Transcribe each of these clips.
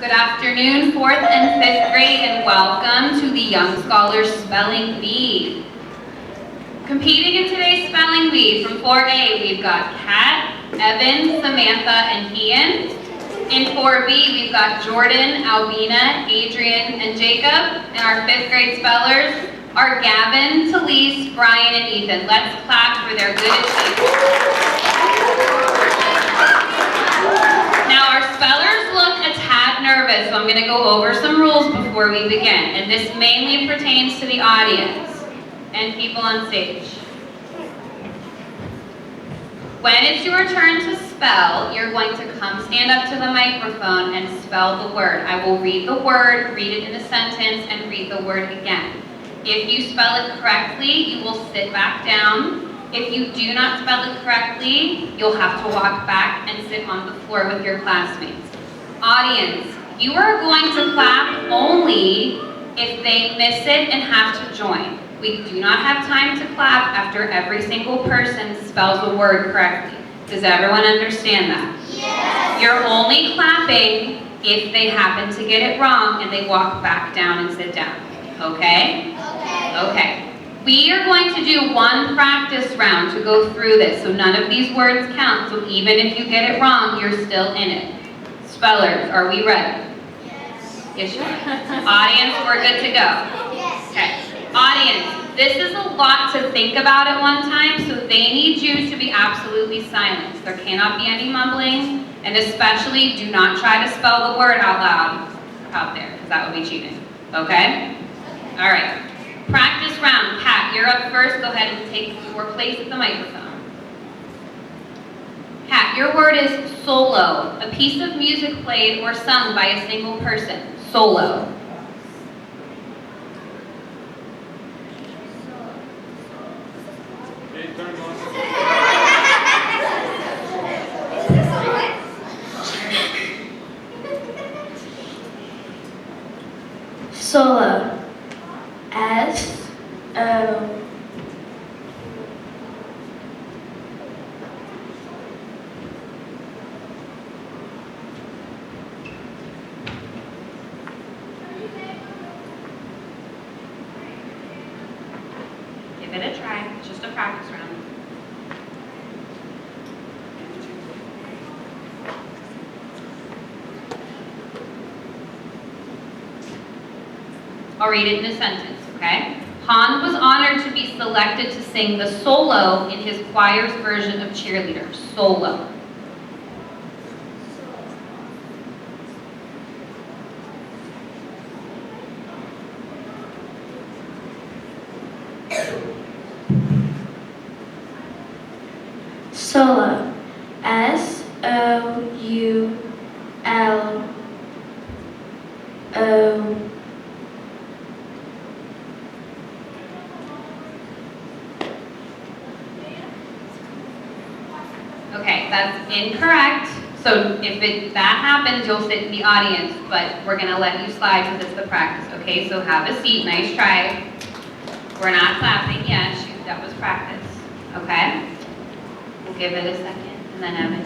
Good afternoon, 4th and 5th grade, and welcome to the Young Scholars Spelling Bee. Competing in today's Spelling Bee from 4A, we've got Kat, Evan, Samantha, and Ian. In 4B, we've got Jordan, Albina, Adrian, and Jacob. And our 5th grade spellers are Gavin, Talise, Brian, and Ethan. Let's clap for their good achievement. Now our spellers look a tad nervous, so I'm going to go over some rules before we begin. And this mainly pertains to the audience and people on stage. When it's your turn to spell, you're going to come stand up to the microphone and spell the word. I will read the word, read it in a sentence, and read the word again. If you spell it correctly, you will sit back down. If you do not spell it correctly, you'll have to walk back and sit on the floor with your classmates. Audience, you are going to clap only if they miss it and have to join. We do not have time to clap after every single person spells the word correctly. Does everyone understand that? Yes. You're only clapping if they happen to get it wrong and they walk back down and sit down. Okay? Okay. We are going to do one practice round to go through this, so none of these words count, so even if you get it wrong, you're still in it. Spellers, are we ready? Yes. Yes, you are. Audience, we're good to go. Yes. Okay. Audience, this is a lot to think about at one time, so they need you to be absolutely silent. There cannot be any mumbling, and especially do not try to spell the word out loud out there, because that would be cheating. Okay? All right. Practice round. Kat, you're up first. Go ahead and take your place at the microphone. Kat, your word is solo, a piece of music played or sung by a single person. Solo. Solo. S-O. Give it a try. It's just a practice round. I'll read it in a sentence, okay? Han was honored to be selected to sing the solo in his choir's version of Cheerleader. Solo. Solo. S-O-U-L-O. Okay, that's incorrect. So if that happens, you'll sit in the audience, but we're gonna let you slide because it's the practice, okay? So have a seat, nice try. We're not clapping yet, shoot, that was practice, okay? We'll give it a second, and then Evan.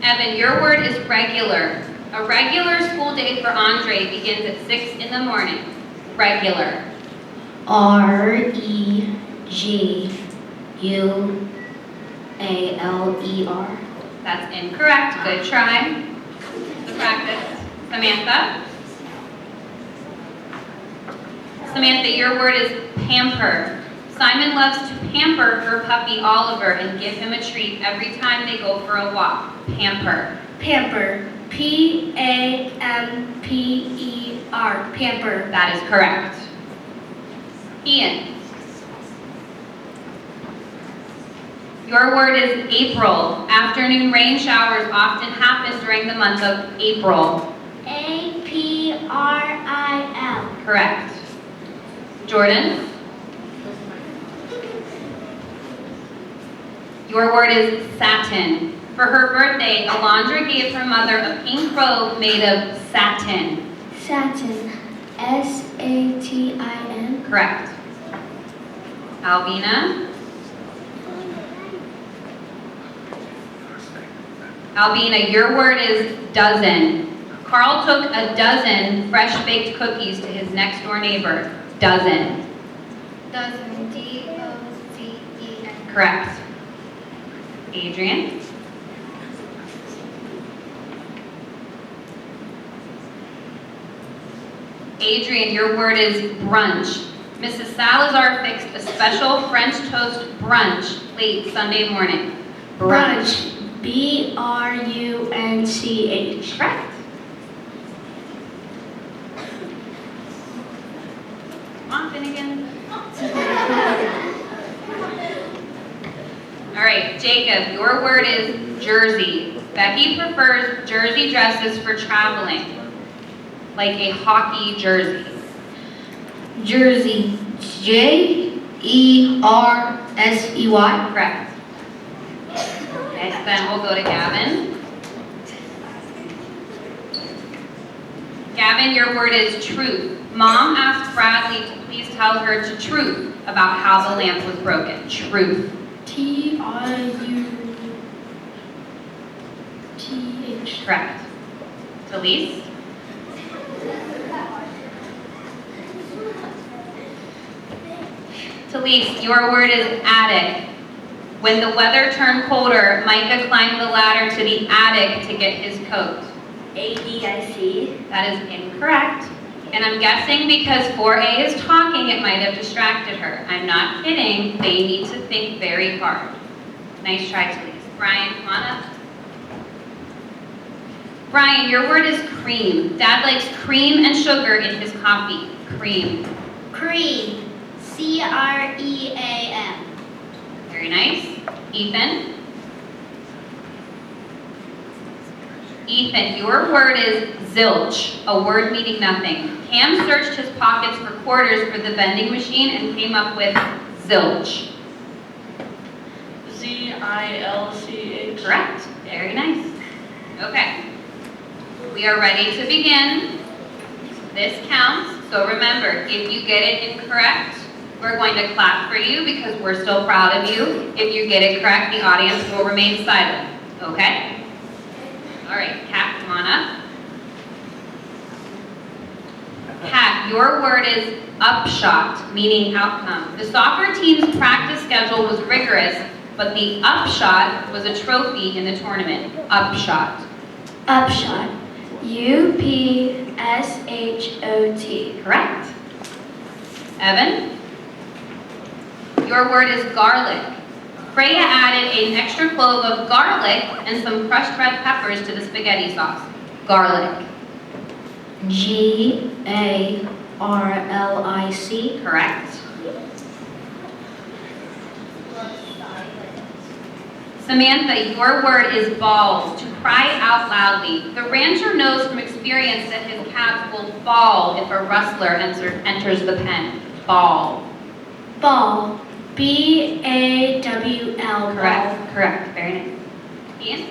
Evan, your word is regular. A regular school day for Andre begins at 6 in the morning. Regular. R-E-G-U-A-L-E-R. That's incorrect. Good try. The practice. Samantha? Samantha, your word is pamper. Simon loves to pamper her puppy Oliver and give him a treat every time they go for a walk. Pamper. Pamper. P-A-M-P-E-R. Pamper. That is correct. Ian. Your word is April. Afternoon rain showers often happen during the month of April. A-P-R-I-L. Correct. Jordan. Your word is satin. For her birthday, Alondra gave her mother a pink robe made of satin. Satin. S-A-T-I-N. Correct. Albina. Albina, your word is dozen. Carl took a dozen fresh-baked cookies to his next-door neighbor. Dozen. Dozen. D-O-Z-E-N. Correct. Adrian. Adrian, your word is brunch. Mrs. Salazar fixed a special French toast brunch late Sunday morning. Brunch. B-R-U-N-C-H. Correct. Come on, Finnegan. All right, Jacob, your word is jersey. Becky prefers jersey dresses for traveling, like a hockey jersey. Jersey. J-E-R-S-E-Y. Correct. Okay, then we'll go to Gavin. Gavin, your word is truth. Mom asked Bradley to please tell her the truth about how the lamp was broken. Truth. T-R-U-T-H. Correct. Delise. Talise, your word is attic. When the weather turned colder, Micah climbed the ladder to the attic to get his coat. A-D-I-C. That is incorrect. And I'm guessing because 4A is talking, it might have distracted her. I'm not kidding. They need to think very hard. Nice try, Talise. Brian, come on up. Brian, your word is cream. Dad likes cream and sugar in his coffee. Cream. Cream. C-R-E-A-M. Very nice. Ethan. Ethan, your word is zilch, a word meaning nothing. Cam searched his pockets for quarters for the vending machine and came up with zilch. Z-I-L-C-H. Correct. Very nice. Okay. We are ready to begin. This counts. So remember, if you get it incorrect, we're going to clap for you because we're still proud of you. If you get it correct, the audience will remain silent. Okay? All right, Kat, come on up. Kat, your word is upshot, meaning outcome. The soccer team's practice schedule was rigorous, but the upshot was a trophy in the tournament. Upshot. Upshot. U-P-S-H-O-T. Correct. Evan? Your word is garlic. Freya added an extra clove of garlic and some crushed red peppers to the spaghetti sauce. Garlic. G-A-R-L-I-C. Correct. Samantha, your word is balls, to cry out loudly. The rancher knows from experience that his calves will fall if a rustler enters the pen. Ball. Ball. B-A-W-L. Correct. Correct. Very nice. Ian?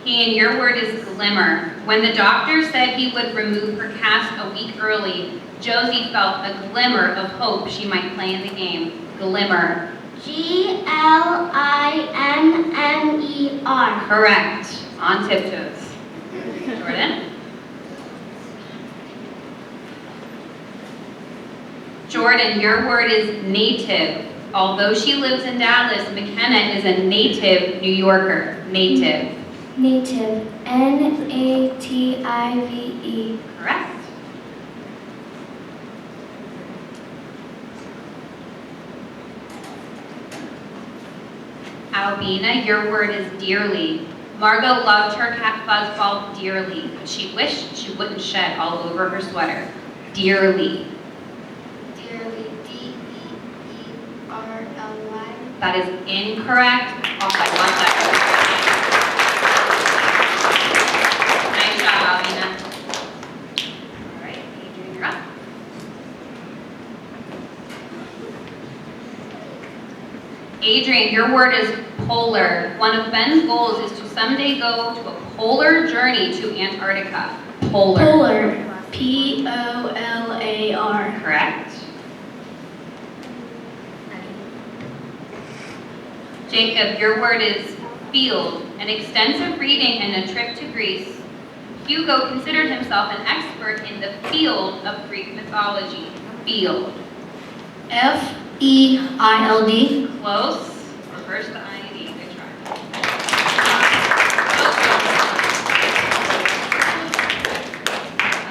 Ian, your word is glimmer. When the doctor said he would remove her cast a week early, Josie felt a glimmer of hope she might play in the game. Glimmer. G-L-I-M-M-E-R. Correct. On tiptoes. Jordan? Jordan, your word is native. Although she lives in Dallas, McKenna is a native New Yorker. Native. Native. N-A-T-I-V-E. Correct. Albina, your word is dearly. Margot loved her cat Fuzzball dearly, but she wished she wouldn't shed all over her sweater. Dearly. Dearly. D-E-E-R-L-Y. That is incorrect. Off by 1 second. Nice job, Albina. All right, Adrian, you're up. Adrian, your word is polar. One of Ben's goals is to someday go to a polar journey to Antarctica. Polar. Polar. P-O-L-A-R. Correct. Jacob, your word is field. An extensive reading and a trip to Greece. Hugo considered himself an expert in the field of Greek mythology. Field. F-E-I-L-D. Close. Reverse the I-D. Good try.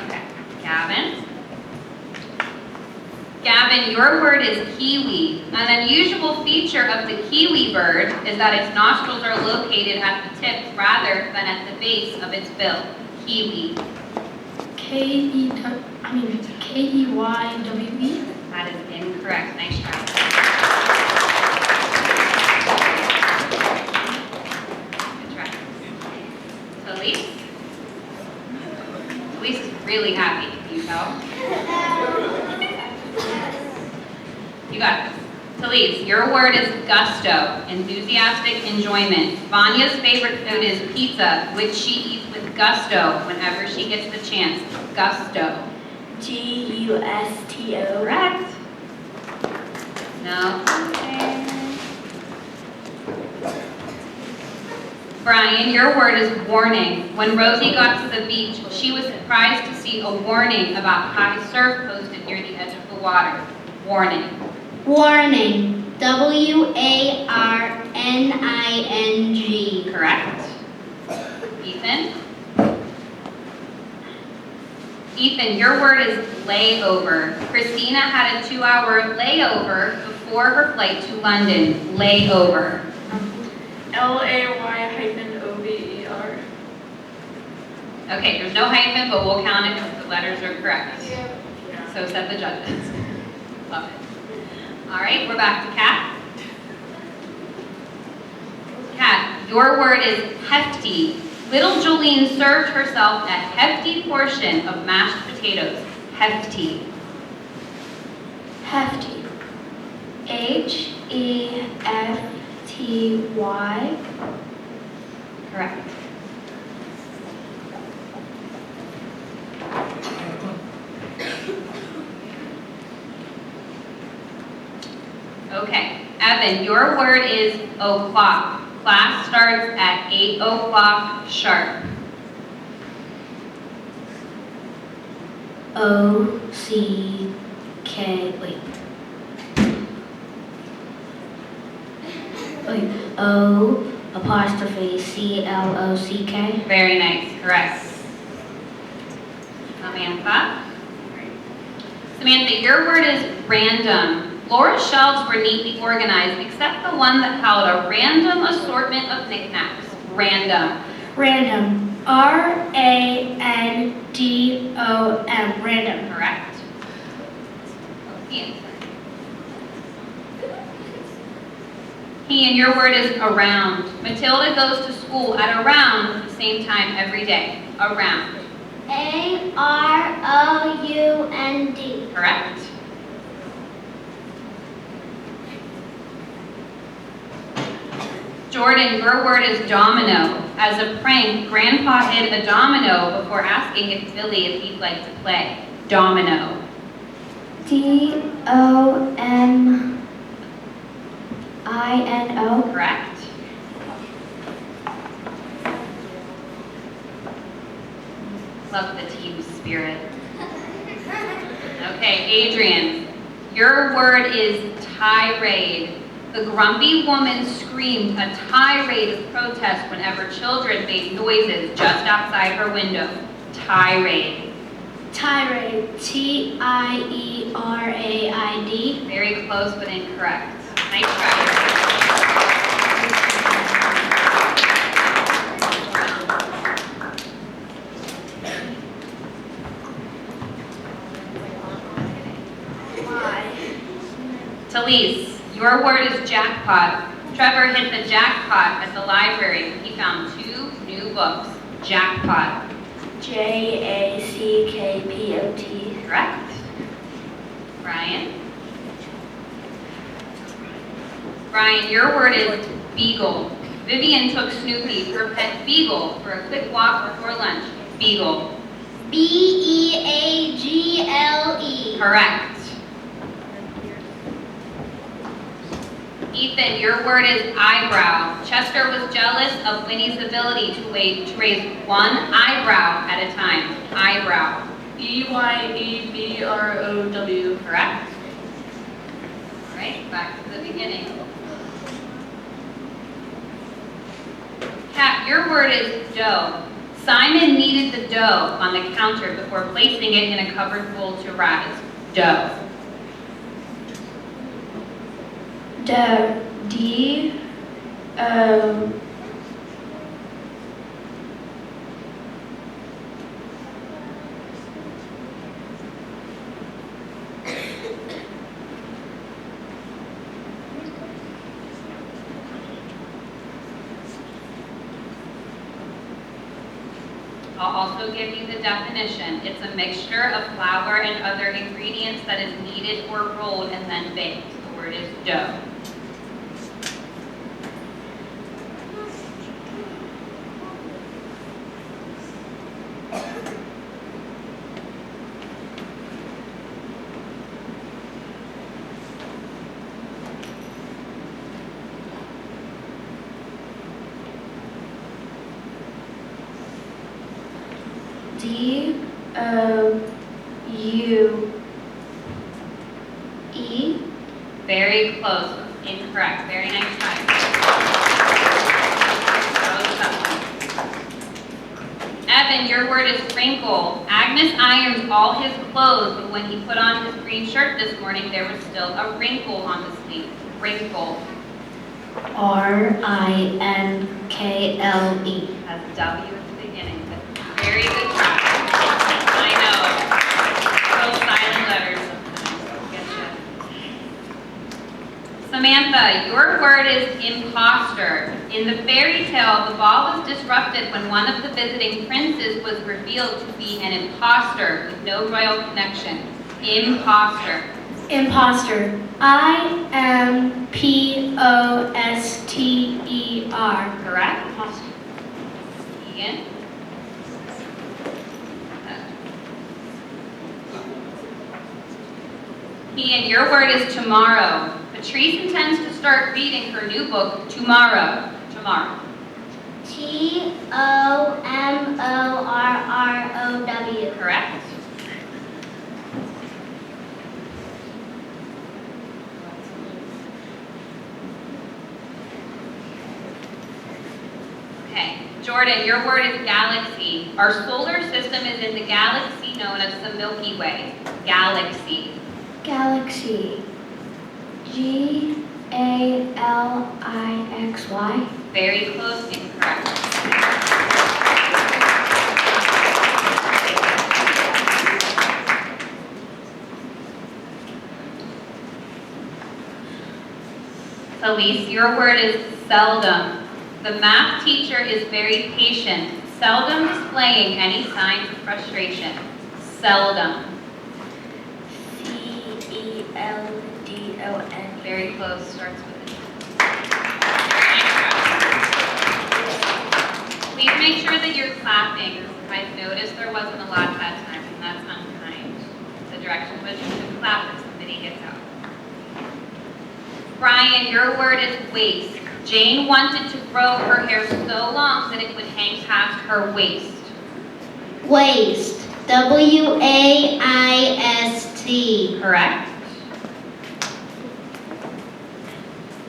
Okay. Gavin, your word is kiwi. An unusual feature of the kiwi bird is that its nostrils are located at the tip rather than at the base of its bill. Kiwi. K-E-Y-W-E. That is incorrect. Nice try. Good try. Talise? Talise is really happy, can you tell? You got this. Talise, your word is gusto, enthusiastic enjoyment. Vanya's favorite food is pizza, which she eats with gusto whenever she gets the chance. Gusto. G-U-S-T-O. Correct. No. Okay. Brian, your word is warning. When Rosie got to the beach, she was surprised to see a warning about high surf posted near the edge of the water. Warning. Warning. W-A-R-N-I-N-G. Correct. Ethan? Ethan, your word is layover. Christina had a 2-hour layover before her flight to London. Layover. L-A-Y-O-V-E-R. Okay, there's no hyphen, but we'll count it if the letters are correct. So said the judges. Love it. All right, we're back to Kat. Kat, your word is hefty. Little Jolene served herself a hefty portion of mashed potatoes. Hefty. Hefty. H-E-F-T-Y. Correct. Okay, Evan, your word is o'clock. Class starts at 8 o'clock sharp. O-C-K, wait, O apostrophe C-L-O-C-K. Very nice, correct. Samantha. Samantha, your word is random. Laura's shelves were neatly organized, except the one that held a random assortment of knickknacks. Random. Random. R-A-N-D-O-M. Random. Correct. Ian. Ian, your word is around. Matilda goes to school at around the same time every day. Around. A-R-O-U-N-D. Correct. Jordan, your word is domino. As a prank, Grandpa hid a domino before asking Billy if he'd like to play. Domino. D-O-M-I-N-O. Correct. Love the team spirit. Okay, Adrian, your word is tirade. The grumpy woman screamed a tirade of protest whenever children made noises just outside her window. Tirade. Tirade. T-I-E-R-A-I-D. Very close but incorrect. Nice try. Talise, your word is jackpot. Trevor hit the jackpot at the library when he found 2 new books. Jackpot. J-A-C-K-P-O-T. Correct. Brian? Brian, your word is beagle. Vivian took Snoopy, her pet beagle, for a quick walk before lunch. Beagle. B-E-A-G-L-E. Correct. Ethan, your word is eyebrow. Chester was jealous of Winnie's ability to raise one eyebrow at a time. Eyebrow. EYEBROW. Correct? All right, back to the beginning. Kat, your word is dough. Simon kneaded the dough on the counter before placing it in a covered bowl to rise. Dough. D-O. I'll also give you the definition. It's a mixture of flour and other ingredients that is kneaded or rolled and then baked. The word is dough. D-O-U-E. Very close. Incorrect. Very nice try. That was tough. Evan, your word is wrinkle. Agnes irons all his clothes, but when he put on his green shirt this morning, there was still a wrinkle on the sleeve. Wrinkle. R-I-N-K-L-E. Has a W at the beginning. But very good try. I know. Those silent letters sometimes get you. Samantha, your word is imposter. In the fairy tale, the ball was disrupted when one of the visiting princes was revealed to be an imposter with no royal connection. Imposter. Imposter. I-M-P-O-S-T-E-R. Correct? Imposter. Ian? Ian, your word is tomorrow. Patrice intends to start reading her new book tomorrow. Tomorrow. T-O-M-O-R-R-O-W. Correct? Okay. Jordan, your word is galaxy. Our solar system is in the galaxy known as the Milky Way. Galaxy. Galaxy. G-A-L-I-X-Y. Very close, incorrect. Elise, your word is seldom. The math teacher is very patient, seldom displaying any signs of frustration. Seldom. C-E-L-D-O-N. Very close, starts with an E. Please make sure that you're clapping. I've noticed there wasn't a lot that time, and that's unkind. The direction was you should clap if somebody gets out. Brian, your word is waist. Jane wanted to grow her hair so long that it would hang past her waist. Waist. W-A-I-S-T. Correct?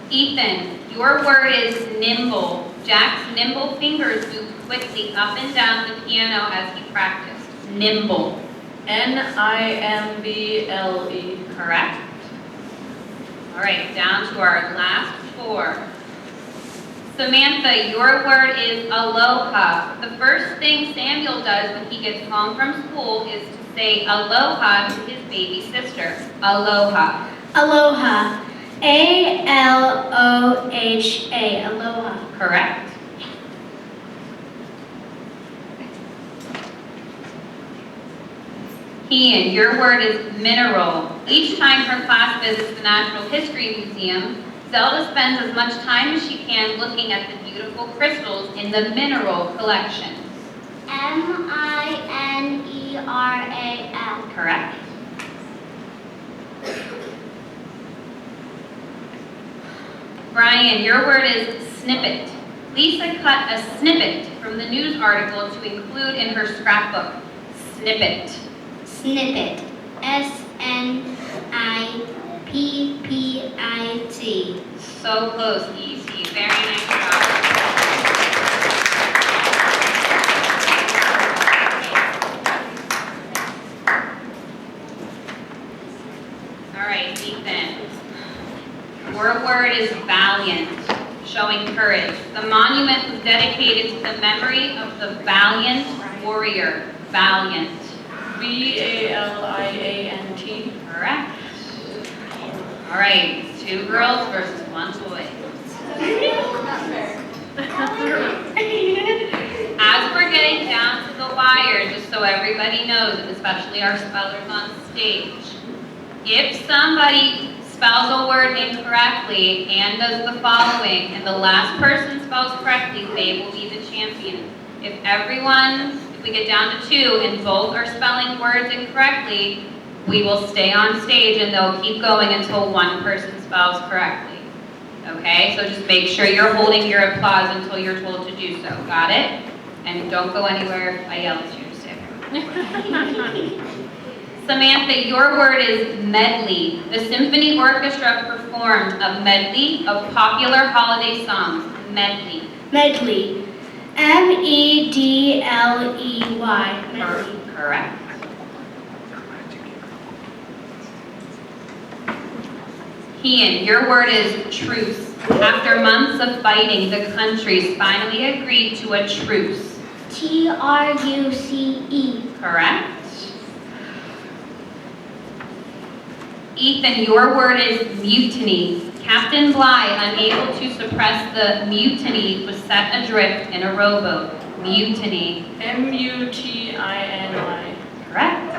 Ethan, your word is nimble. Jack's nimble fingers moved quickly up and down the piano as he practiced. Nimble. N-I-M-B-L-E. Correct? All right, down to our last four. Samantha, your word is aloha. The first thing Samuel does when he gets home from school is to say aloha to his baby sister. Aloha. Aloha. A-L-O-H-A. Aloha. Correct? Ian, your word is mineral. Each time her class visits the Natural History Museum, Zelda spends as much time as she can looking at the beautiful crystals in the mineral collection. M-I-N-E-R-A-L. Correct? Brian, your word is snippet. Lisa cut a snippet from the news article to include in her scrapbook. Snippet. Snippet. SNIPPIT. So close, easy. Very nice job. All right, Ethan. Your word is valiant, showing courage. The monument was dedicated to the memory of the valiant warrior. Valiant. VALIANT. Correct. All right, 2 girls versus 1 boy. As we're getting down to the wire, just so everybody knows, and especially our spellers on stage, if somebody spells a word incorrectly and does the following, and the last person spells correctly, they will be the champion. If we get down to 2 and both are spelling words incorrectly, we will stay on stage and they'll keep going until one person spells correctly. Okay, so just make sure you're holding your applause until you're told to do so. Got it? And don't go anywhere if I yell at you to stay there. Samantha, your word is medley. The symphony orchestra performed a medley of popular holiday songs. Medley. Medley. MEDLEY. Medley. Correct. Ian, your word is truce. After months of fighting, the countries finally agreed to a truce. TRUCE. Correct. Ethan, your word is mutiny. Captain Bligh, unable to suppress the mutiny, was set adrift in a rowboat. Mutiny. MUTINY. Correct.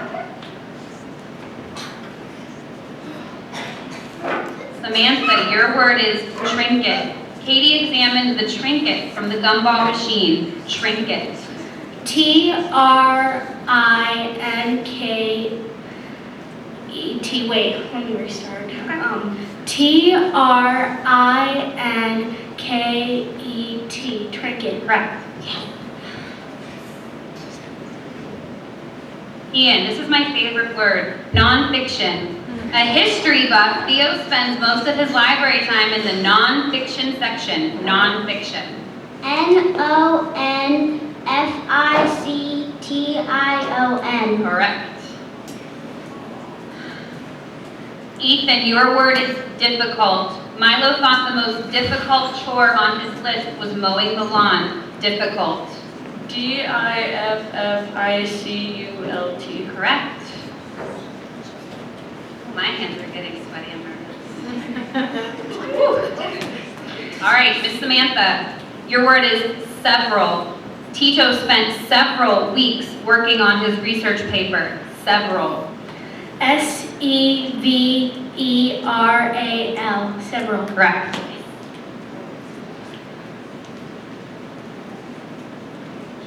Samantha, your word is trinket. Katie examined the trinket from the gumball machine. Trinket. TRINKET. Wait, let me restart. TRINKET. Trinket. Correct. Ian, this is my favorite word. Nonfiction. A history buff, Theo spends most of his library time in the nonfiction section. Nonfiction. NONFICTION. Correct. Ethan, your word is difficult. Milo thought the most difficult chore on his list was mowing the lawn. Difficult. DIFFICULT. Correct. My hands are getting sweaty and nervous. All right, Miss Samantha, your word is several. Tito spent several weeks working on his research paper. Several. SEVERAL. Several. Correct.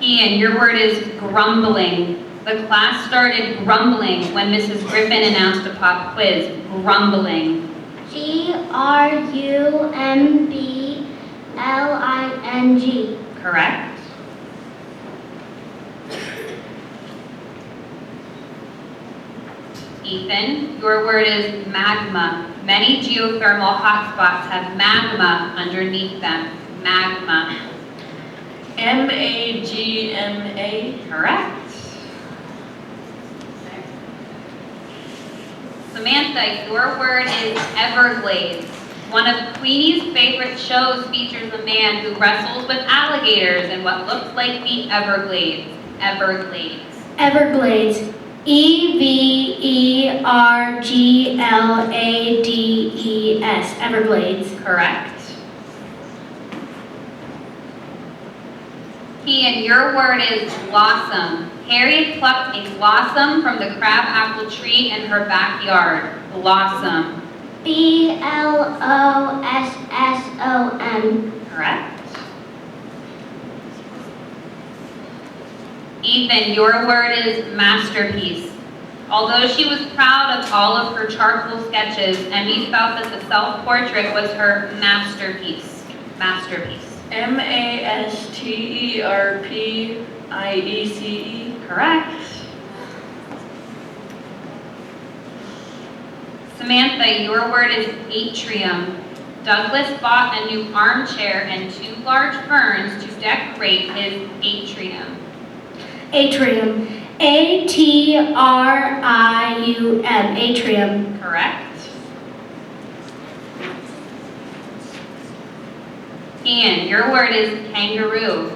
Ian, your word is grumbling. The class started grumbling when Mrs. Griffin announced a pop quiz. Grumbling. GRUMBLING. Correct. Ethan, your word is magma. Many geothermal hotspots have magma underneath them. Magma. MAGMA. Correct. Samantha, your word is Everglades. One of Queenie's favorite shows features a man who wrestles with alligators in what looks like the Everglades. Everglades. Everglades. EVERGLADES. Everglades. Correct. Ian, your word is blossom. Harriet plucked a blossom from the crabapple tree in her backyard. Blossom. BLOSSOM. Correct. Ethan, your word is masterpiece. Although she was proud of all of her charcoal sketches, Emmy felt that the self-portrait was her masterpiece. Masterpiece. Correct. Samantha, your word is atrium. Douglas bought a new armchair and 2 large ferns to decorate his atrium. Atrium. A-T-R-I-U-M. Atrium. Correct. Ian, your word is kangaroo.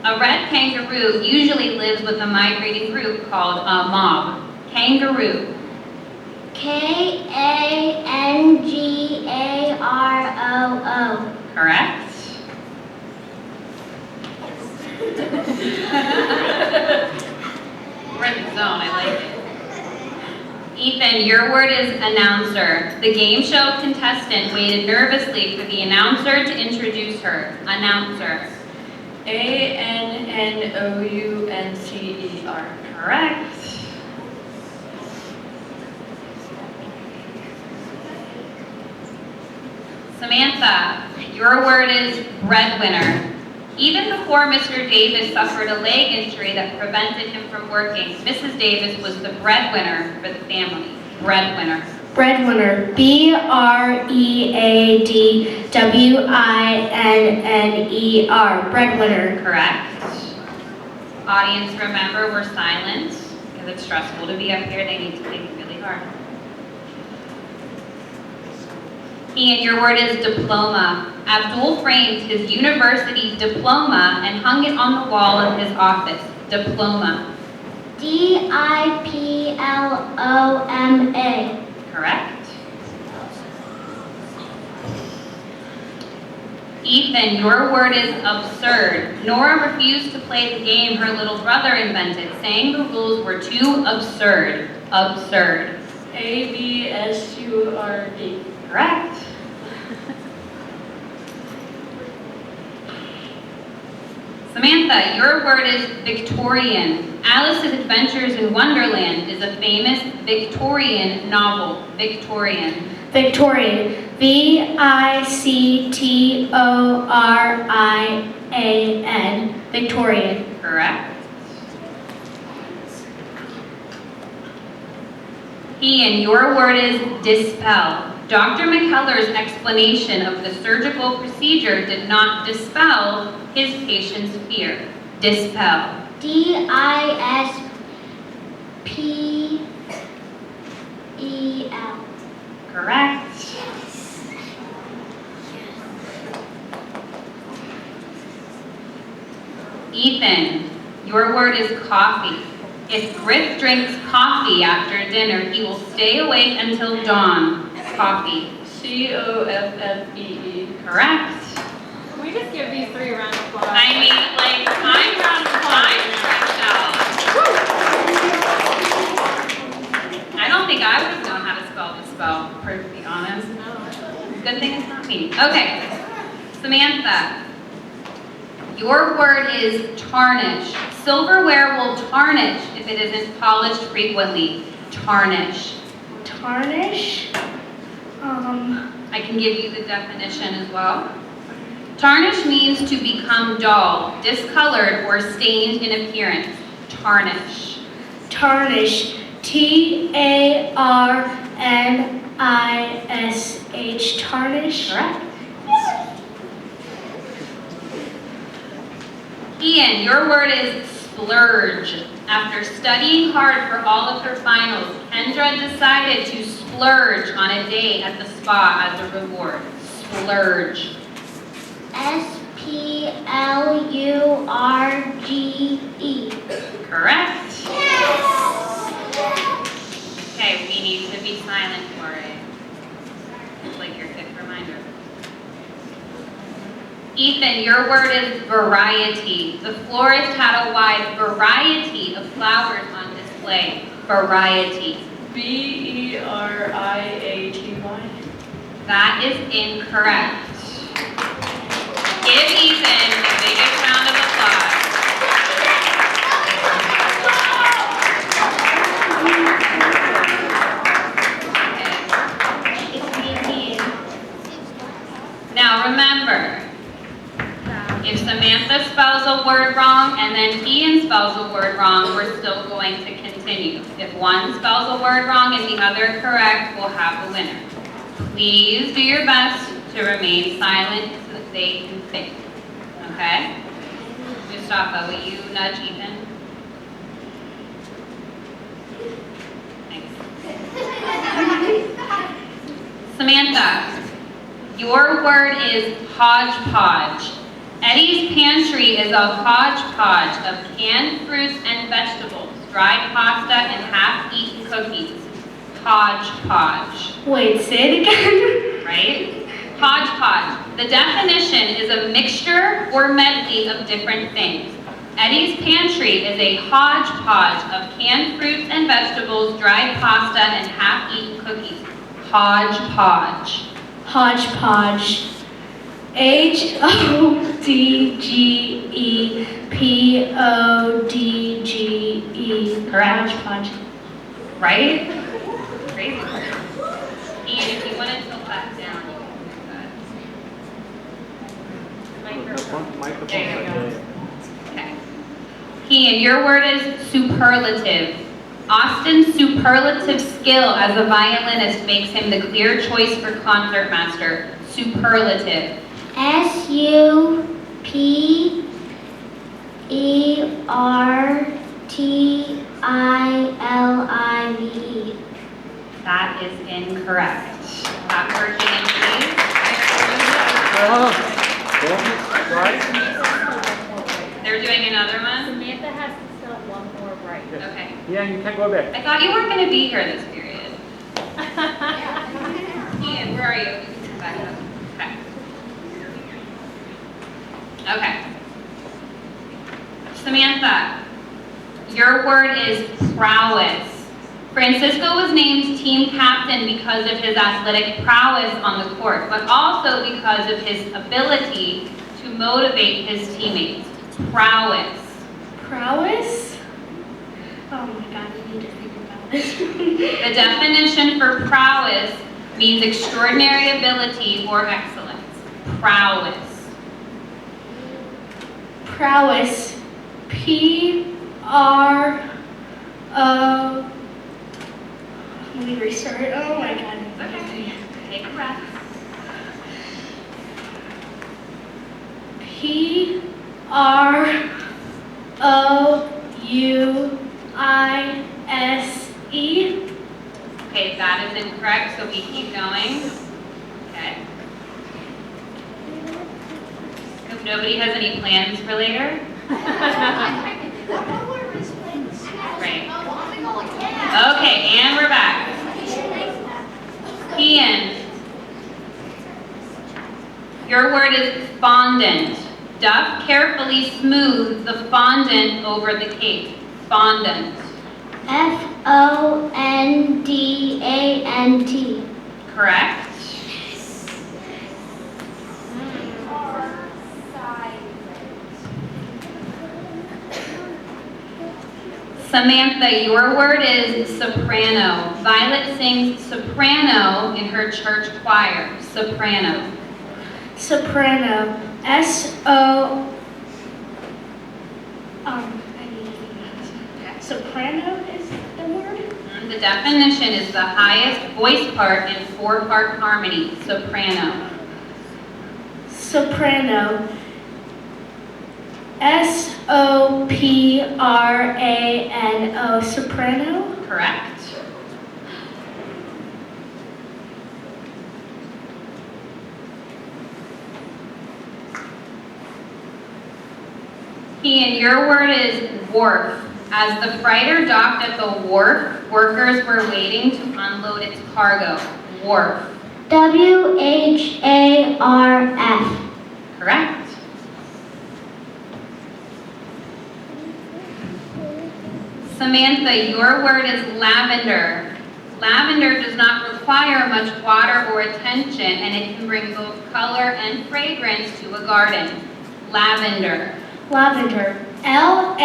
A red kangaroo usually lives with a migrating group called a mob. Kangaroo. K-A-N-G-A-R-O-O. Correct. We're in the zone, I like it. Ethan, your word is announcer. The game show contestant waited nervously for the announcer to introduce her. Announcer. A-N-N-O-U-N-C-E-R. Correct. Samantha, your word is breadwinner. Even before Mr. Davis suffered a leg injury that prevented him from working, Mrs. Davis was the breadwinner for the family. Breadwinner. Breadwinner. B-R-E-A-D-W-I-N-N-E-R. Breadwinner. Correct. Audience, remember, we're silent because it's stressful to be up here. They need to think really hard. Ian, your word is diploma. Abdul framed his university diploma and hung it on the wall of his office. Diploma. D-I-P-L-O-M-A. Correct. Ethan, your word is absurd. Nora refused to play the game her little brother invented, saying the rules were too absurd. Absurd. A-B-S-U-R-D. Correct. Samantha, your word is Victorian. Alice's Adventures in Wonderland is a famous Victorian novel. Victorian. Victorian. V-I-C-T-O-R-I-A-N. Victorian. Correct. Ian, your word is dispel. Dr. McKellar's explanation of the surgical procedure did not dispel his patient's fear. Dispel. D-I-S-P-E-L. Correct. Ethan, your word is coffee. If Griff drinks coffee after dinner, he will stay awake until dawn. Coffee. C-O-F-F-E-E. Correct. Can we just give these 3 round of applause? I mean, like, I'm stressed out. I don't think I would have known how to spell this spell, to be honest. Good thing it's not me. Okay, Samantha, your word is tarnish. Silverware will tarnish if it isn't polished frequently. Tarnish. Tarnish. I can give you the definition as well. Tarnish means to become dull, discolored, or stained in appearance. Tarnish. Tarnish. T-A-R-N-I-S-H. Tarnish. Correct. Ian, your word is splurge. After studying hard for all of her finals, Kendra decided to splurge on a day at the spa as a reward. Splurge. S-P-L-U-R-G-E. Correct. Okay, we need to be silent for it. It's like your 5th reminder. Ethan, your word is variety. The florist had a wide variety of flowers on display. Variety. B-E-R-I-A-T-Y. That is incorrect. Give Ethan the biggest round of applause. remember, if Samantha spells a word wrong and then Ian spells a word wrong, we're still going to continue. If one spells a word wrong and the other correct, we'll have the winner. Please do your best to remain silent so that they can think. Okay? Mustafa, will you nudge Ethan? Thanks. Samantha, your word is hodgepodge. Eddie's pantry is a hodgepodge of canned fruits and vegetables, dried pasta, and half-eaten cookies. Hodgepodge. Wait, say it again. Right? Hodgepodge. The definition is a mixture or medley of different things. Eddie's pantry is a hodgepodge of canned fruits and vegetables, dried pasta, and half-eaten cookies. Hodgepodge. Hodgepodge. HODGEPODGE. Correct. Hodgepodge. Right? Crazy. Ian, if you want to tilt that down, you can do that. There you go. Okay. Ian, your word is superlative. Austin's superlative skill as a violinist makes him the clear choice for concertmaster. Superlative. SUPERTILIVE. That is incorrect. Stop working in please. They're doing another one? Samantha has to spell one more right. Okay. Yeah, you can go back. I thought you weren't going to be here this period. Ian, where are you? Back up. Okay. Okay. Samantha, your word is prowess. Francisco was named team captain because of his athletic prowess on the court, but also because of his ability to motivate his teammates. Prowess. Prowess? Oh my god, I need to think about this. The definition for prowess means extraordinary ability or excellence. Prowess. Prowess. P-R-O. Let me restart. Oh my god. Okay. Take a breath. P-R-O-U-I-S-E. Okay, that is incorrect, so we keep going. Okay. If nobody has any plans for later? Right. Okay, and we're back. Ian. Your word is fondant. Duff carefully smooths the fondant over the cake. Fondant. F-O-N-D-A-N-T. Correct. Samantha, your word is soprano. Violet sings soprano in her church choir. Soprano. Soprano. S-O... I need to think about this. Soprano is the word? The definition is the highest voice part in four-part harmony. Soprano. Soprano. S-O-P-R-A-N-O. Soprano? Correct. Ian, your word is wharf. As the freighter docked at the wharf, workers were waiting to unload its cargo. Wharf. W-H-A-R-F. Correct. Samantha, your word is lavender. Lavender does not require much water or attention, and it can bring both color and fragrance to a garden. Lavender. Lavender. L-A-V...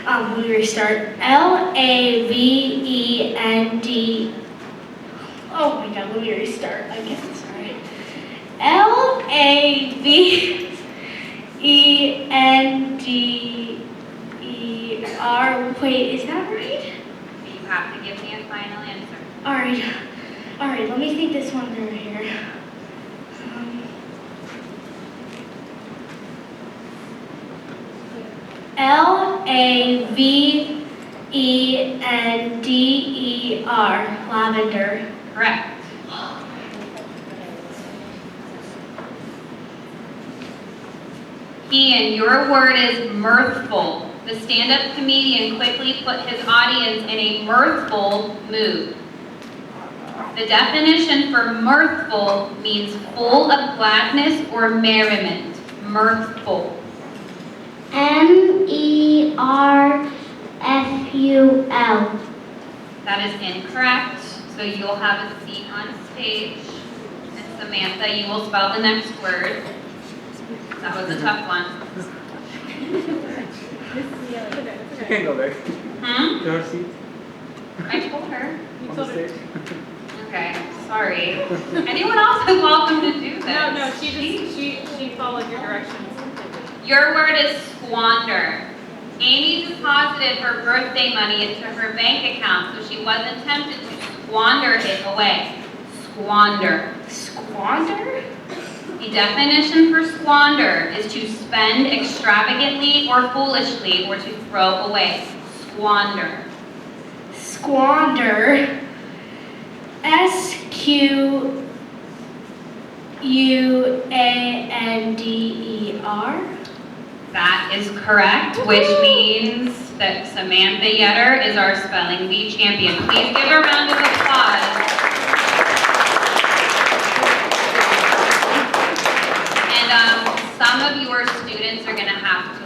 let me restart. L-A-V-E-N-D... Oh Oh my god, let me restart. I guess it's right. Lavender. Wait, is that right? You have to give me a final answer. Alright, let me think this one through here. Lavender. Lavender. Correct. Ian, your word is mirthful. The stand-up comedian quickly put his audience in a mirthful mood. The definition for mirthful means full of gladness or merriment. Mirthful. Merful. That is incorrect, so you'll have a seat on stage. And Samantha, you will spell the next word. That was a tough one. You can go back. Your seat I told her. on the stage. Okay, sorry. Anyone else is welcome to do this. No, she followed your directions. Your word is squander. Amy deposited her birthday money into her bank account, so she wasn't tempted to squander it away. Squander. Squander? The definition for squander is to spend extravagantly or foolishly or to throw away. Squander. Squander. Squander. That is correct, which means that Samantha Yetter is our Spelling Bee champion. Please give a round of applause. And some of your students are going to have to